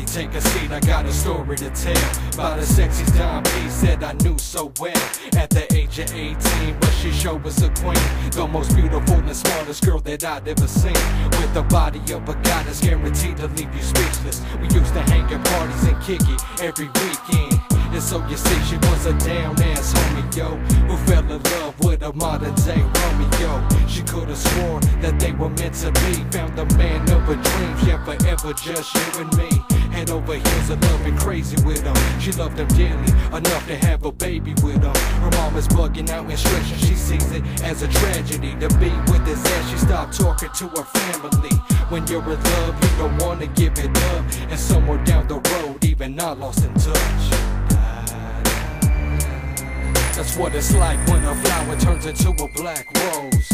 Everybody take a seat, I got a story to tell about a sexy timepiece that I knew so well. At the age of 18, but she sure was a queen, the most beautiful and smartest girl that I'd ever seen. With the body of a goddess, guaranteed to leave you speechless. We used to hang at parties and kick it every weekend. And so you see, she was a down-ass homie, yo, who fell in love with a modern-day Romeo. She could've swore that they were meant to be. Found the man of her dreams, yeah, forever just you and me. Head over heels of love and crazy with him. She loved him dearly, enough to have a baby with him. Her mom is bugging out and stretching, she sees it as a tragedy. To be with his ass, she stopped talking to her family. When you're in love, you don't wanna give it up. And somewhere down the road, even I lost in touch. That's what it's like when a flower turns into a black rose.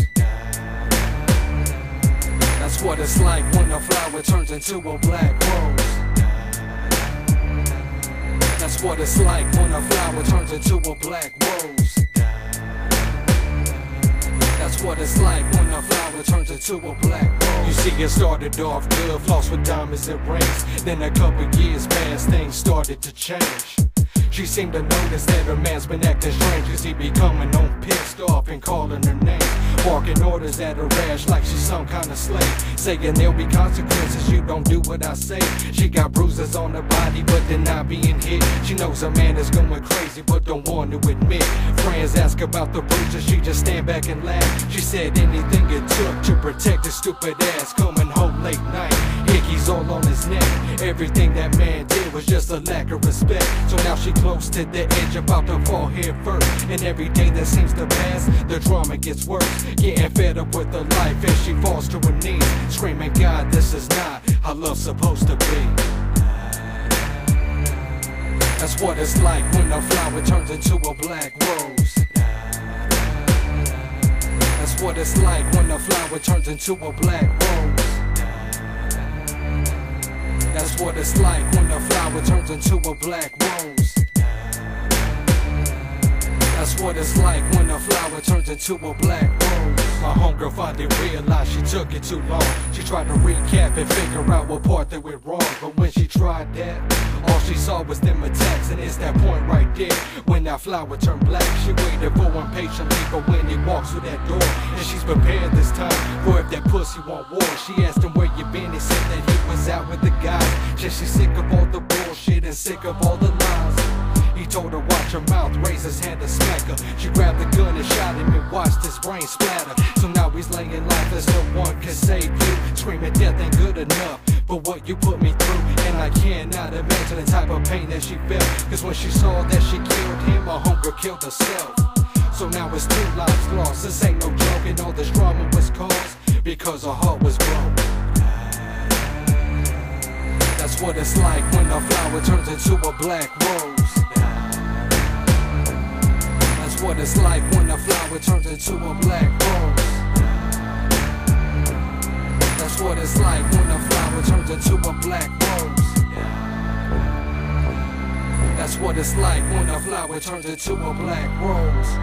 That's what it's like when a flower turns into a black rose. That's what it's like when a flower turns into a black rose. That's what it's like when a flower turns into a black rose. You see, it started off good, floss with diamonds and rings. Then a couple years passed, things started to change. She seemed to notice that her man's been acting strange, cause he be coming home pissed off and calling her name, barking orders at her ass like she's some kind of slave, saying there'll be consequences, you don't do what I say. She got bruises on her body, but they're not being hit. She knows her man is going crazy, but don't want to admit. Friends ask about the bruises, she just stand back and laugh. She said anything it took to protect his stupid ass, coming home late night, hickeys all on his neck. Everything that man did was just a lack of respect. So now she close to the edge, about to fall head first. And every day that seems to pass, the drama gets worse. Getting fed up with her life as she falls to her knees, screaming, God, this is not how love's supposed to be. That's what it's like when a flower turns into a black rose. That's what it's like when a flower turns into a black rose. That's what it's like when a flower turns into a black rose. That's what it's like when a flower turns into a black rose. My homegirl finally realized she took it too long. She tried to recap and figure out what part they went wrong, but when she tried that, all she saw was them attacks. And it's that point right there when that flower turned black. She waited for him patiently, but when he walks through that door, and she's prepared this time for if that pussy want war. She asked him where you been, he said that he was out with the guys. Just she's sick of all the bullshit and sick of all the lies. He told her watch her mouth, raise his hand to smack her. She grabbed the gun and shot him and watched his brain splatter. So now he's laying lifeless, no one can save you. Screaming death ain't good enough, but what you put me through. And I cannot imagine the type of pain that she felt, cause when she saw that she killed him, her homegirl killed herself. So now it's 2 lives lost, this ain't no joke. And all this drama was caused because her heart was broke. That's what it's like when a flower turns into a black rose. That's what it's like when a flower turns into a black rose. That's what it's like when a flower turns into a black rose. That's what it's like when a flower turns into a black rose.